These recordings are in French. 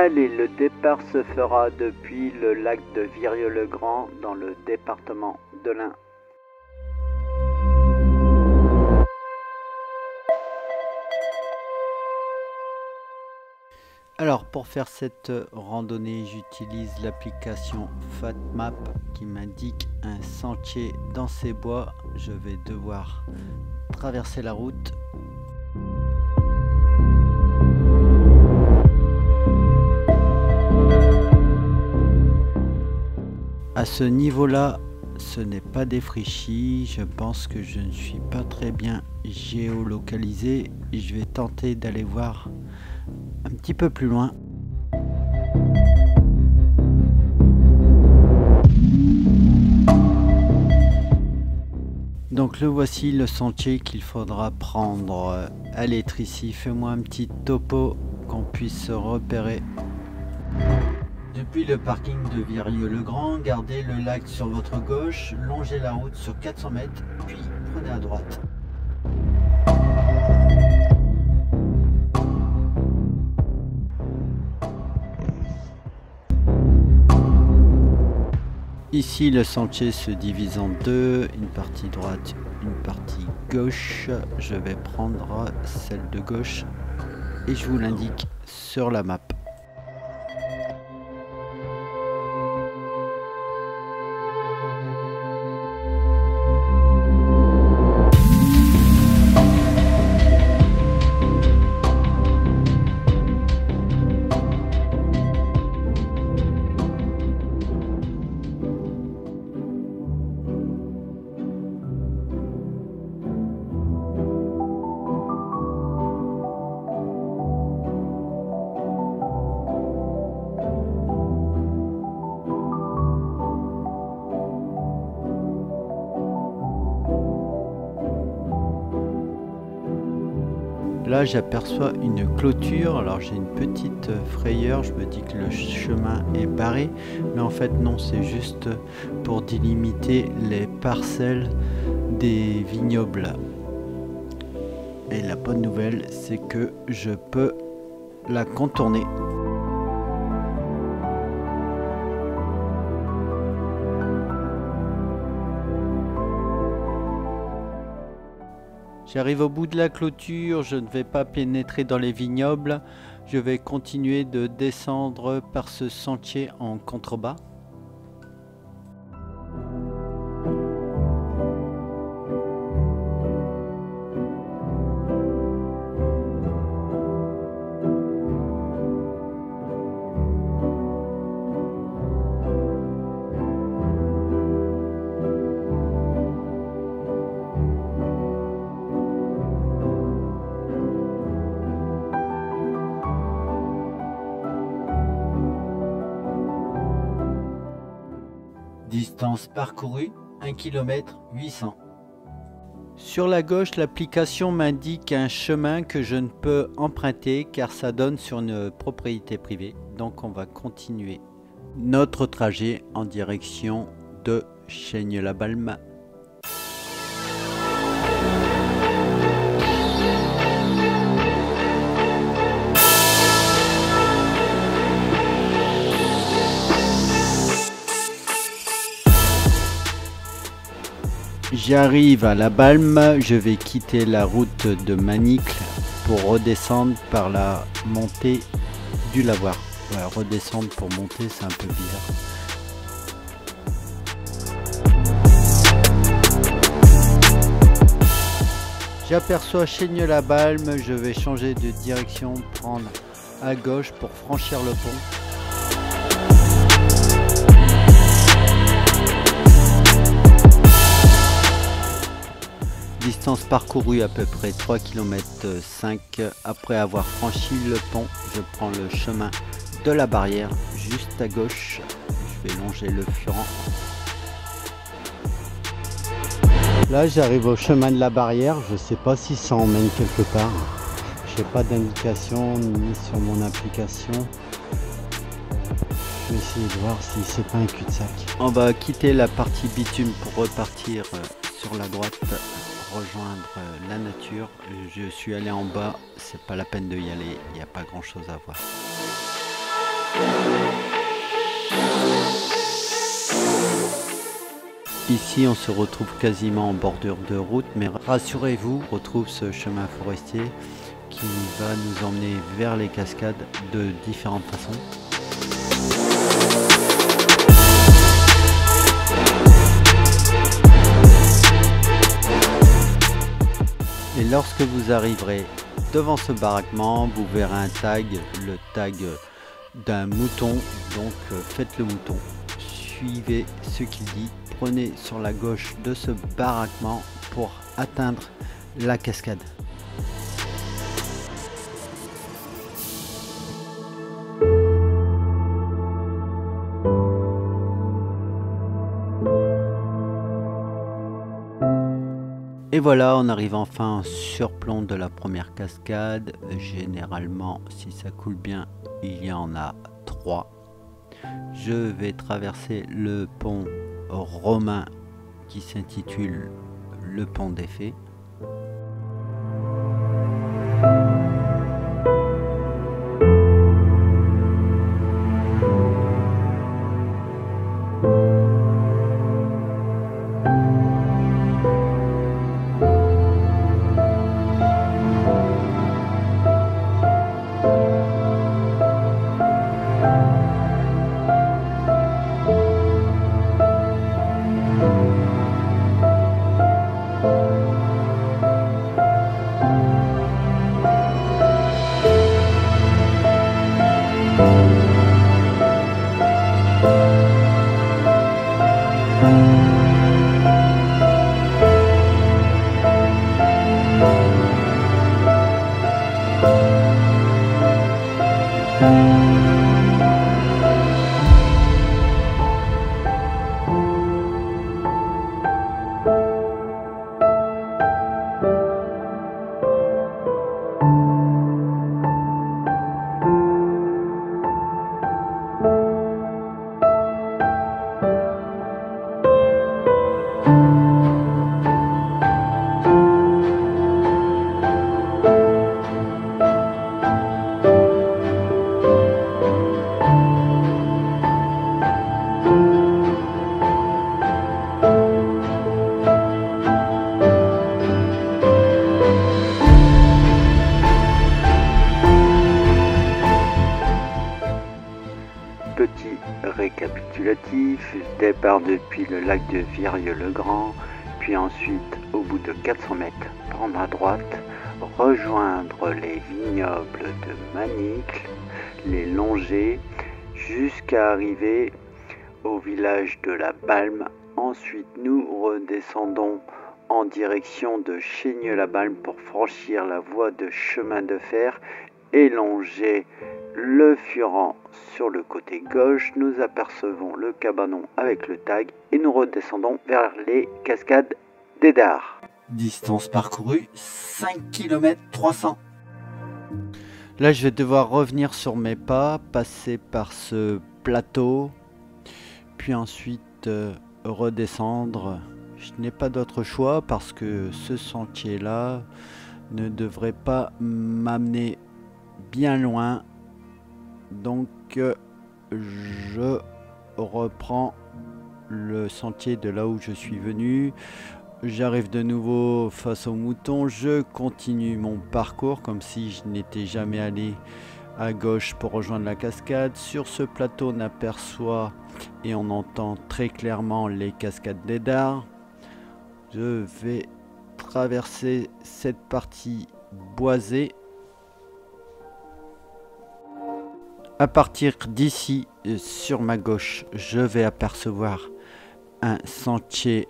Allez, le départ se fera depuis le lac de Virieu-le-Grand dans le département de l'Ain. Alors pour faire cette randonnée, j'utilise l'application FatMap qui m'indique un sentier dans ces bois. Je vais devoir traverser la route. À ce niveau-là, ce n'est pas défriché. Je pense que je ne suis pas très bien géolocalisé. Je vais tenter d'aller voir un petit peu plus loin. Donc le voici, le sentier qu'il faudra prendre. Allez Tricy, fais-moi un petit topo qu'on puisse se repérer. Depuis le parking de Virieu-le-Grand, gardez le lac sur votre gauche, longez la route sur 400 mètres, puis prenez à droite. Ici, le sentier se divise en deux, une partie droite, une partie gauche. Je vais prendre celle de gauche et je vous l'indique sur la map. Là, j'aperçois une clôture. Alors j'ai une petite frayeur, je me dis que le chemin est barré, mais en fait non, c'est juste pour délimiter les parcelles des vignobles. Et la bonne nouvelle, c'est que je peux la contourner. J'arrive au bout de la clôture, je ne vais pas pénétrer dans les vignobles, je vais continuer de descendre par ce sentier en contrebas. Distance parcourue 1 km 800. Sur la gauche, l'application m'indique un chemin que je ne peux emprunter car ça donne sur une propriété privée. Donc on va continuer notre trajet en direction de Chaigne-la-Balme. J'arrive à la Balme, je vais quitter la route de Manicle pour redescendre par la montée du lavoir. Ouais, redescendre pour monter, c'est un peu bizarre. J'aperçois Chaigne-la-Balme, je vais changer de direction, prendre à gauche pour franchir le pont. Distance parcourue à peu près 3 km 5. Après avoir franchi le pont, je prends le chemin de la barrière juste à gauche. Je vais longer le Furan. Là, j'arrive au chemin de la barrière. Je ne sais pas si ça emmène quelque part. Je n'ai pas d'indication ni sur mon application. Je vais essayer de voir si c'est pas un cul-de-sac. On va quitter la partie bitume pour repartir sur la droite, rejoindre la nature. Je suis allé en bas, c'est pas la peine de y aller, il n'y a pas grand chose à voir. Ici, on se retrouve quasiment en bordure de route, mais rassurez-vous, on retrouve ce chemin forestier qui va nous emmener vers les cascades de différentes façons. Et lorsque vous arriverez devant ce baraquement, vous verrez un tag, le tag d'un mouton, donc faites le mouton. Suivez ce qu'il dit, prenez sur la gauche de ce baraquement pour atteindre la cascade. Et voilà, on arrive enfin au surplomb de la première cascade. Généralement, si ça coule bien, il y en a 3. Je vais traverser le pont romain qui s'intitule le pont des Fées. Petit récapitulatif, départ depuis le lac de Virieu-le-Grand, puis ensuite au bout de 400 mètres prendre à droite, rejoindre les vignobles de Manicle, les longer jusqu'à arriver au village de la Balme. Ensuite nous redescendons en direction de Chaigneux-la-Balme pour franchir la voie de chemin de fer et longer le Furan. Sur le côté gauche, nous apercevons le cabanon avec le tag et nous redescendons vers les cascades d'Edard. Distance parcourue 5 km 300. Là, je vais devoir revenir sur mes pas, passer par ce plateau, puis ensuite redescendre. Je n'ai pas d'autre choix parce que ce sentier-là ne devrait pas m'amener bien loin. Donc je reprends le sentier de là où je suis venu. J'arrive de nouveau face aux moutons. Je continue mon parcours comme si je n'étais jamais allé à gauche pour rejoindre la cascade. Sur ce plateau, on aperçoit et on entend très clairement les cascades d'Edard. Je vais traverser cette partie boisée. À partir d'ici, sur ma gauche, je vais apercevoir un sentier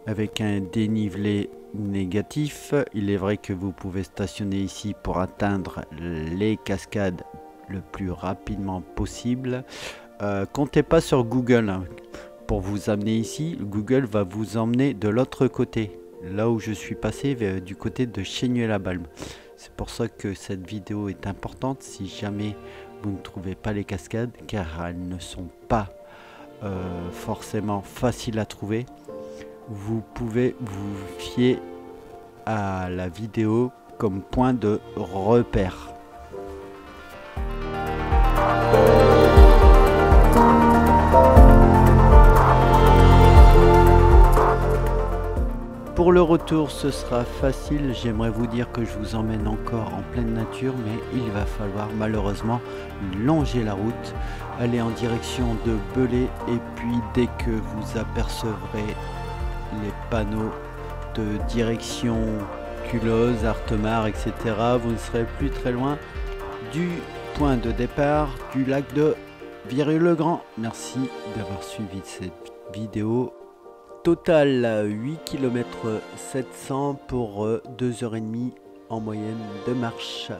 avec un dénivelé négatif. Il est vrai que vous pouvez stationner ici pour atteindre les cascades le plus rapidement possible. Comptez pas sur Google hein, pour vous amener ici. Google va vous emmener de l'autre côté, là où je suis passé, du côté de Chaigneux-la-Balme. C'est pour ça que cette vidéo est importante si jamais vous ne trouvez pas les cascades, car elles ne sont pas forcément faciles à trouver. Vous pouvez vous fier à la vidéo comme point de repère. Pour le retour, ce sera facile. J'aimerais vous dire que je vous emmène encore en pleine nature, mais il va falloir malheureusement longer la route, aller en direction de Belay, et puis dès que vous apercevrez les panneaux de direction Culose, Artemare, etc., vous ne serez plus très loin du point de départ du lac de Viru-le-Grand. Merci d'avoir suivi cette vidéo. Total 8 km 700 pour 2h30 en moyenne de marche.